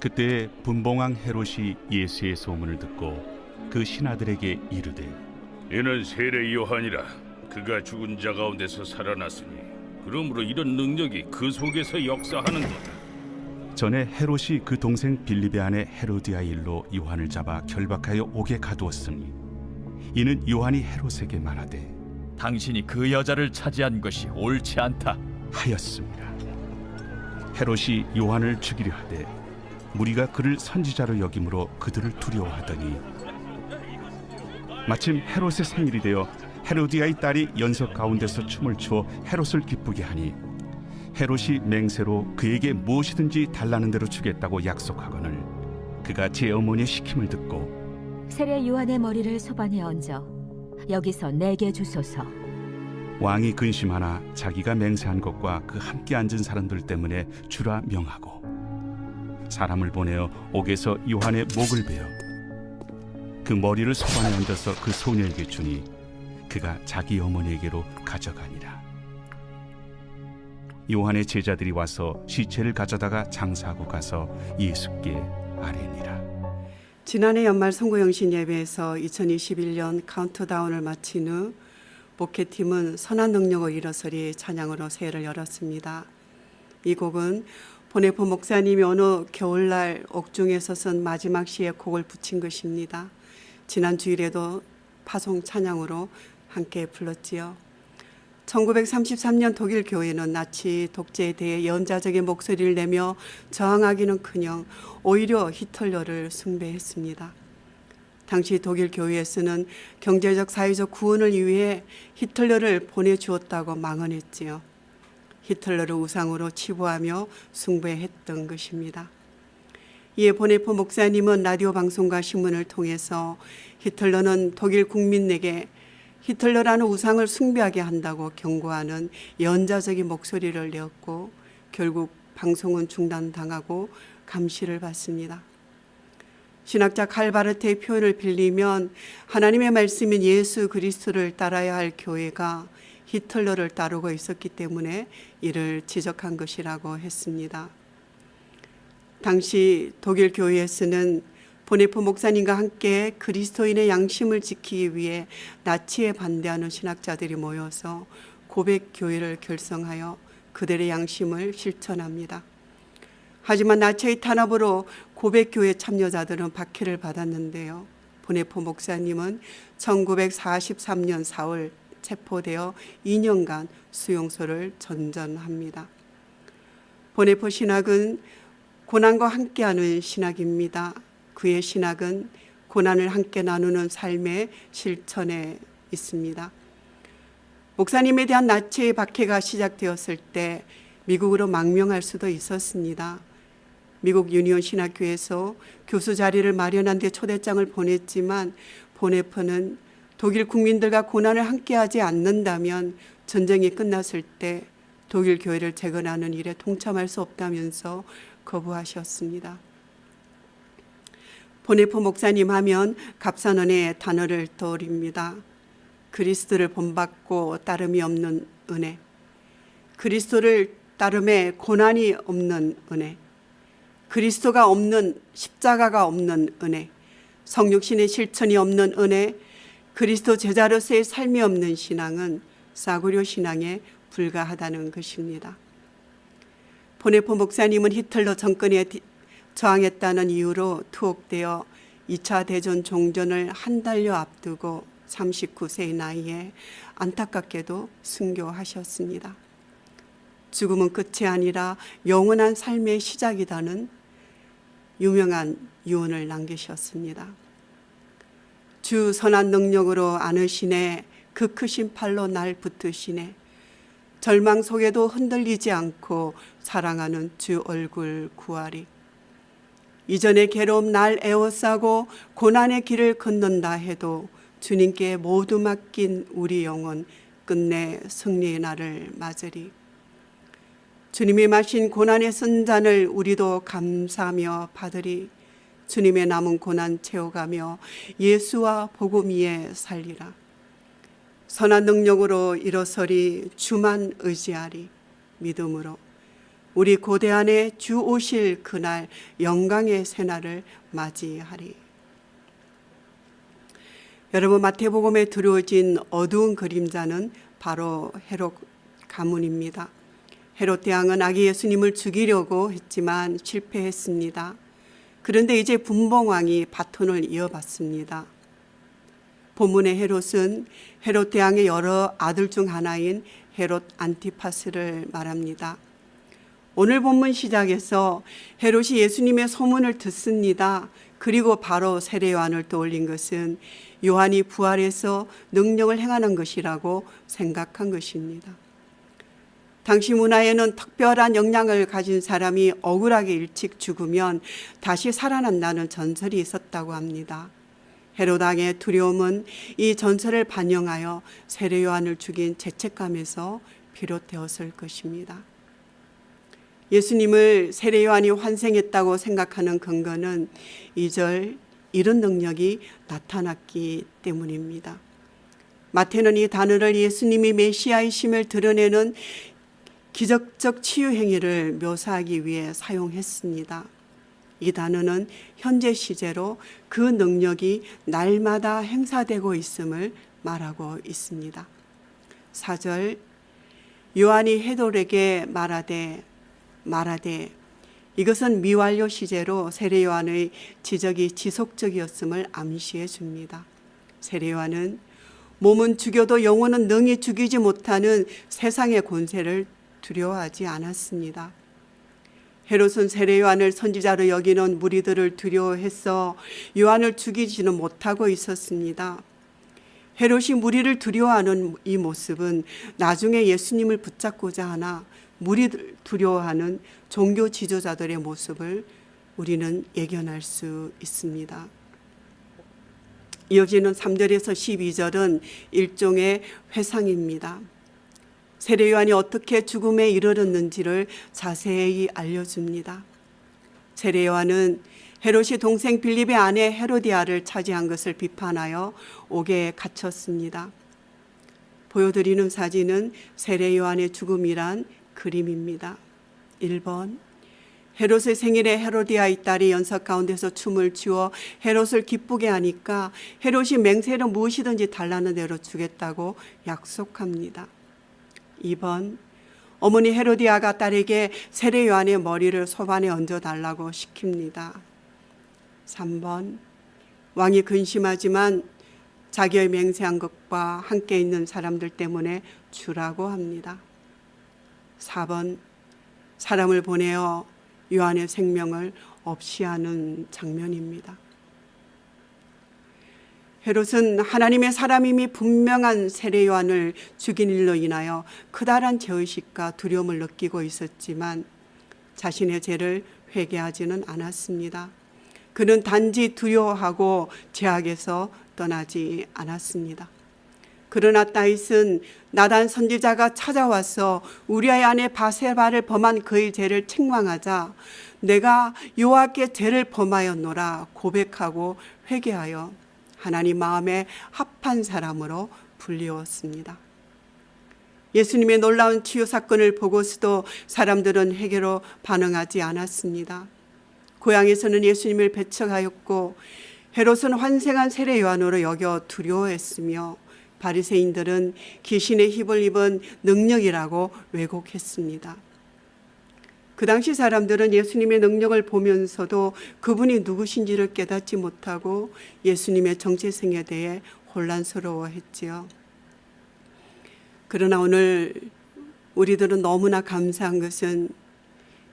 그때 분봉왕 헤롯이 예수의 소문을 듣고 그 신하들에게 이르되 이는 세례 요한이라. 그가 죽은 자 가운데서 살아났으니 그러므로 이런 능력이 그 속에서 역사하는도다. 전에 헤롯이 그 동생 빌립의 아내 헤로디아 일로 요한을 잡아 결박하여 옥에 가두었으니 이는 요한이 헤롯에게 말하되 당신이 그 여자를 차지한 것이 옳지 않다 하였습니다. 헤롯이 요한을 죽이려 하되 무리가 그를 선지자로 여김으로 그들을 두려워하더니 마침 헤롯의 생일이 되어 헤로디아의 딸이 연석 가운데서 춤을 추어 헤롯을 기쁘게 하니 헤롯이 맹세로 그에게 무엇이든지 달라는 대로 주겠다고 약속하거늘 그가 제 어머니의 시킴을 듣고 세례 요한의 머리를 소반에 얹어 여기서 내게 주소서. 왕이 근심하나 자기가 맹세한 것과 그 함께 앉은 사람들 때문에 주라 명하고 사람을 보내어 옥에서 요한의 목을 베어 그 머리를 소반에 얹어서 그 소녀에게 주니 그가 자기 어머니에게로 가져가니라. 요한의 제자들이 와서 시체를 가져다가 장사하고 가서 예수께 아뢰니라. 지난해 연말 선거영신 예배에서 2021년 카운트다운을 마친 후 목회팀은 선한 능력을 일어서리 찬양으로 새해를 열었습니다. 이 곡은 보네포 목사님이 어느 겨울날 옥중에서 쓴 마지막 시에 곡을 붙인 것입니다. 지난 주일에도 파송 찬양으로 함께 불렀지요. 1933년 독일 교회는 나치 독재에 대해 연자적인 목소리를 내며 저항하기는커녕 오히려 히틀러를 숭배했습니다. 당시 독일 교회에서는 경제적 사회적 구원을 위해 히틀러를 보내주었다고 망언했지요. 히틀러를 우상으로 치부하며 숭배했던 것입니다. 이에 보네포 목사님은 라디오 방송과 신문을 통해서 히틀러는 독일 국민에게 히틀러라는 우상을 숭배하게 한다고 경고하는 연자적인 목소리를 내었고 결국 방송은 중단당하고 감시를 받습니다. 신학자 칼바르트의 표현을 빌리면 하나님의 말씀인 예수 그리스도를 따라야 할 교회가 히틀러를 따르고 있었기 때문에 이를 지적한 것이라고 했습니다. 당시 독일 교회에서는 보네포 목사님과 함께 그리스도인의 양심을 지키기 위해 나치에 반대하는 신학자들이 모여서 고백교회를 결성하여 그들의 양심을 실천합니다. 하지만 나치의 탄압으로 고백교회 참여자들은 박해를 받았는데요. 보네포 목사님은 1943년 4월 체포되어 2년간 수용소를 전전합니다. 보네포 신학은 고난과 함께하는 신학입니다. 그의 신학은 고난을 함께 나누는 삶의 실천에 있습니다. 목사님에 대한 나치의 박해가 시작되었을 때 미국으로 망명할 수도 있었습니다. 미국 유니온 신학교에서 교수 자리를 마련한 데 초대장을 보냈지만 보네포는 독일 국민들과 고난을 함께하지 않는다면 전쟁이 끝났을 때 독일 교회를 재건하는 일에 동참할 수 없다면서 거부하셨습니다. 보네포 목사님 하면 갑산원의 단어를 떠올립니다. 그리스도를 본받고 따름이 없는 은혜, 그리스도를 따름에 고난이 없는 은혜, 그리스도가 없는 십자가가 없는 은혜, 성육신의 실천이 없는 은혜, 그리스도 제자로서의 삶이 없는 신앙은 싸구려 신앙에 불과하다는 것입니다. 보네포 목사님은 히틀러 정권에 저항했다는 이유로 투옥되어 2차 대전 종전을 한 달여 앞두고 39세의 나이에 안타깝게도 순교하셨습니다. 죽음은 끝이 아니라 영원한 삶의 시작이라는 유명한 유언을 남기셨습니다. 주 선한 능력으로 안으시네, 그 크신 팔로 날 붙드시네, 절망 속에도 흔들리지 않고 사랑하는 주 얼굴 구하리. 이전의 괴로움 날 에워싸고 고난의 길을 걷는다 해도 주님께 모두 맡긴 우리 영혼 끝내 승리의 날을 맞으리. 주님이 마신 고난의 쓴잔을 우리도 감사하며 받으리. 주님의 남은 고난 채워가며 예수와 복음 위에 살리라. 선한 능력으로 일어서리 주만 의지하리. 믿음으로 우리 고대안에 주 오실 그날 영광의 새날을 맞이하리. 여러분, 마태복음에 들어오진 어두운 그림자는 바로 헤롯 가문입니다. 헤롯 대왕은 아기 예수님을 죽이려고 했지만 실패했습니다. 그런데 이제 분봉왕이 바톤을 이어받습니다. 본문의 헤롯은 헤롯 대왕의 여러 아들 중 하나인 헤롯 안티파스를 말합니다. 오늘 본문 시작에서 헤롯이 예수님의 소문을 듣습니다. 그리고 바로 세례 요한을 떠올린 것은 요한이 부활해서 능력을 행하는 것이라고 생각한 것입니다. 당시 문화에는 특별한 역량을 가진 사람이 억울하게 일찍 죽으면 다시 살아난다는 전설이 있었다고 합니다. 헤롯 왕의 두려움은 이 전설을 반영하여 세례 요한을 죽인 죄책감에서 비롯되었을 것입니다. 예수님을 세례 요한이 환생했다고 생각하는 근거는 2절 이런 능력이 나타났기 때문입니다. 마태는 이 단어를 예수님이 메시아이심을 드러내는 기적적 치유 행위를 묘사하기 위해 사용했습니다. 이 단어는 현재 시제로 그 능력이 날마다 행사되고 있음을 말하고 있습니다. 4절 요한이 헤롯에게 말하되 이것은 미완료 시제로 세례 요한의 지적이 지속적이었음을 암시해 줍니다. 세례 요한은 몸은 죽여도 영혼은 능히 죽이지 못하는 세상의 권세를 두려워하지 않았습니다. 헤롯은 세례 요한을 선지자로 여기는 무리들을 두려워해서 요한을 죽이지는 못하고 있었습니다. 헤롯이 무리를 두려워하는 이 모습은 나중에 예수님을 붙잡고자 하나 무리를 두려워하는 종교 지도자들의 모습을 우리는 예견할 수 있습니다. 이어지는 3절에서 12절은 일종의 회상입니다. 세례 요한이 어떻게 죽음에 이르렀는지를 자세히 알려줍니다. 세례 요한은 헤롯이 동생 빌립의 아내 헤로디아를 차지한 것을 비판하여 옥에 갇혔습니다. 보여드리는 사진은 세례 요한의 죽음이란 그림입니다. 1번 헤롯의 생일에 헤로디아의 딸이 연석 가운데서 춤을 추어 헤롯을 기쁘게 하니까 헤롯이 맹세로 무엇이든지 달라는 대로 주겠다고 약속합니다. 2번 어머니 헤로디아가 딸에게 세례 요한의 머리를 소반에 얹어달라고 시킵니다. 3번 왕이 근심하지만 자기의 맹세한 것과 함께 있는 사람들 때문에 주라고 합니다. 4번 사람을 보내어 요한의 생명을 없이 하는 장면입니다. 헤롯은 하나님의 사람임이 분명한 세례 요한을 죽인 일로 인하여 크다란 죄의식과 두려움을 느끼고 있었지만 자신의 죄를 회개하지는 않았습니다. 그는 단지 두려워하고 죄악에서 떠나지 않았습니다. 그러나 다윗은 나단 선지자가 찾아와서 우리아의 아내 바세바를 범한 그의 죄를 책망하자 내가 여호와께 죄를 범하였노라 고백하고 회개하여 하나님 마음에 합한 사람으로 불리웠습니다. 예수님의 놀라운 치유 사건을 보고서도 사람들은 회개로 반응하지 않았습니다. 고향에서는 예수님을 배척하였고 헤롯은 환생한 세례 요한으로 여겨 두려워했으며 바리새인들은 귀신의 힘을 입은 능력이라고 왜곡했습니다. 그 당시 사람들은 예수님의 능력을 보면서도 그분이 누구신지를 깨닫지 못하고 예수님의 정체성에 대해 혼란스러워했지요. 그러나 오늘 우리들은 너무나 감사한 것은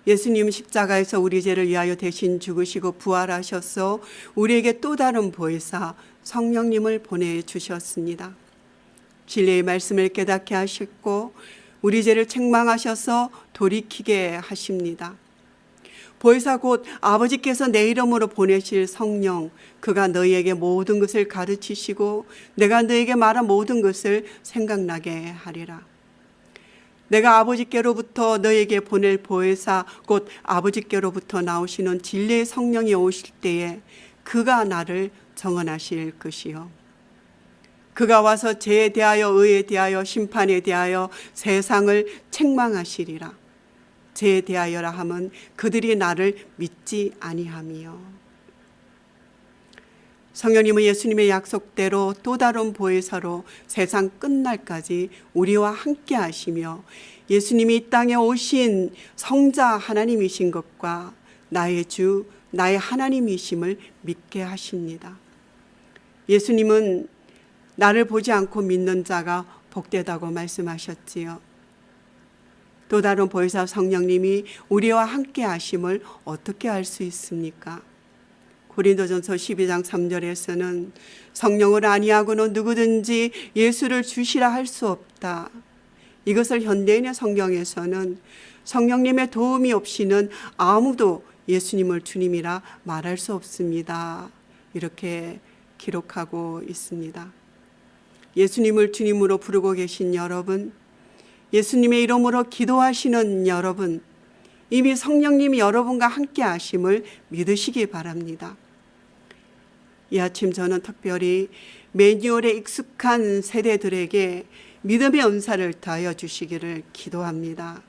예수님 십자가에서 우리 죄를 위하여 대신 죽으시고 부활하셔서 우리에게 또 다른 보혜사 성령님을 보내주셨습니다. 진리의 말씀을 깨닫게 하셨고 우리 죄를 책망하셔서 돌이키게 하십니다. 보혜사 곧 아버지께서 내 이름으로 보내실 성령, 그가 너희에게 모든 것을 가르치시고 내가 너희에게 말한 모든 것을 생각나게 하리라. 내가 아버지께로부터 너희에게 보낼 보혜사 곧 아버지께로부터 나오시는 진리의 성령이 오실 때에 그가 나를 정언하실 것이요. 그가 와서 죄에 대하여 의에 대하여 심판에 대하여 세상을 책망하시리라. 새에 대하여라 함은 그들이 나를 믿지 아니함이요. 성령님은 예수님의 약속대로 또 다른 보혜사로 세상 끝날까지 우리와 함께 하시며 예수님이 이 땅에 오신 성자 하나님이신 것과 나의 주, 나의 하나님이심을 믿게 하십니다. 예수님은 나를 보지 않고 믿는 자가 복되다고 말씀하셨지요. 또 다른 보혜사 성령님이 우리와 함께 하심을 어떻게 알 수 있습니까? 고린도전서 12장 3절에서는 성령을 아니하고는 누구든지 예수를 주시라 할 수 없다. 이것을 현대인의 성경에서는 성령님의 도움이 없이는 아무도 예수님을 주님이라 말할 수 없습니다. 이렇게 기록하고 있습니다. 예수님을 주님으로 부르고 계신 여러분, 예수님의 이름으로 기도하시는 여러분, 이미 성령님이 여러분과 함께 하심을 믿으시기 바랍니다. 이 아침 저는 특별히 매뉴얼에 익숙한 세대들에게 믿음의 은사를 더하여 주시기를 기도합니다.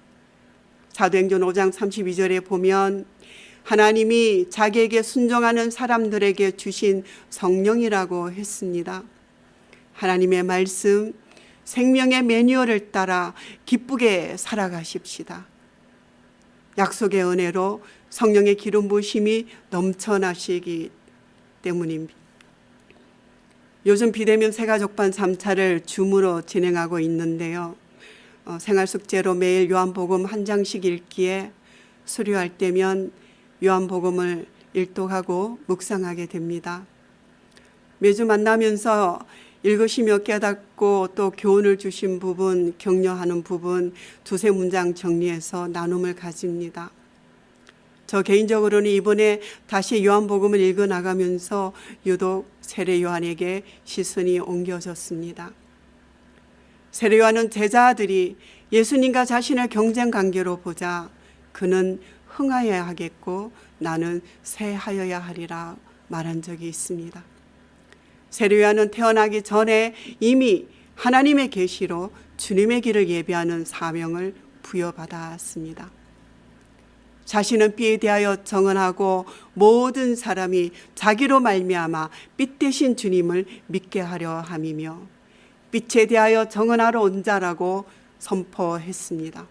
사도행전 5장 32절에 보면 하나님이 자기에게 순종하는 사람들에게 주신 성령이라고 했습니다. 하나님의 말씀, 생명의 매뉴얼을 따라 기쁘게 살아가십시다. 약속의 은혜로 성령의 기름 부으심이 넘쳐나시기 때문입니다. 요즘 비대면 새가족반 3차를 줌으로 진행하고 있는데요. 생활숙제로 매일 요한복음 한 장씩 읽기에 수료할 때면 요한복음을 일독하고 묵상하게 됩니다. 매주 만나면서 읽으시며 깨닫고 또 교훈을 주신 부분, 격려하는 부분 두세 문장 정리해서 나눔을 가집니다. 저 개인적으로는 이번에 다시 요한복음을 읽어 나가면서 유독 세례 요한에게 시선이 옮겨졌습니다. 세례 요한은 제자들이 예수님과 자신을 경쟁 관계로 보자 그는 흥하여야 하겠고 나는 쇠하여야 하리라 말한 적이 있습니다. 세례 요한은 태어나기 전에 이미 하나님의 계시로 주님의 길을 예비하는 사명을 부여받았습니다. 자신은 빛에 대하여 정언하고 모든 사람이 자기로 말미암아 빛 대신 주님을 믿게 하려 함이며 빛에 대하여 정언하러 온 자라고 선포했습니다.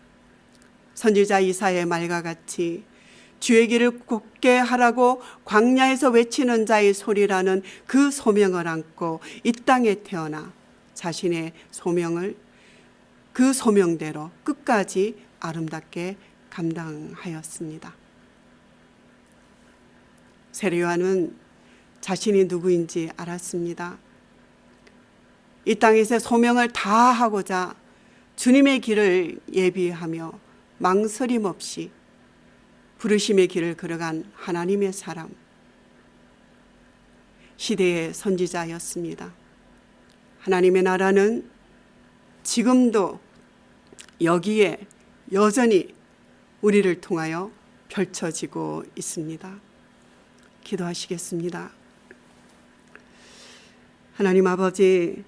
선지자 이사야의 말과 같이 주의 길을 곱게 하라고 광야에서 외치는 자의 소리라는 그 소명을 안고 이 땅에 태어나 자신의 소명을 그 소명대로 끝까지 아름답게 감당하였습니다. 세례 요한은 자신이 누구인지 알았습니다. 이 땅에서 소명을 다하고자 주님의 길을 예비하며 망설임 없이 부르심의 길을 걸어간 하나님의 사람, 시대의 선지자였습니다. 하나님의 나라는 지금도 여기에 여전히 우리를 통하여 펼쳐지고 있습니다. 기도하시겠습니다. 하나님 아버지,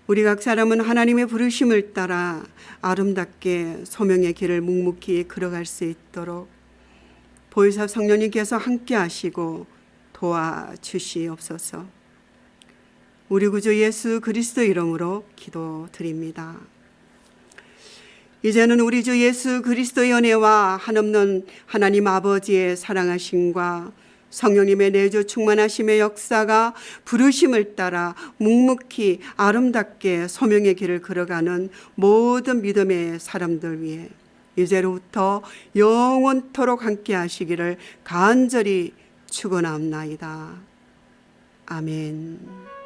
우리 각 사람은 하나님의 부르심을 따라 아름답게 소명의 길을 묵묵히 걸어갈 수 있도록 보혜사 성령님께서 함께 하시고 도와주시옵소서. 우리 구주 예수 그리스도 이름으로 기도드립니다. 이제는 우리 주 예수 그리스도의 은혜와 한없는 하나님 아버지의 사랑하심과 성령님의 내주 충만하심의 역사가 부르심을 따라 묵묵히 아름답게 소명의 길을 걸어가는 모든 믿음의 사람들 위해 이제로부터 영원토록 함께 하시기를 간절히 축원하옵나이다. 아멘.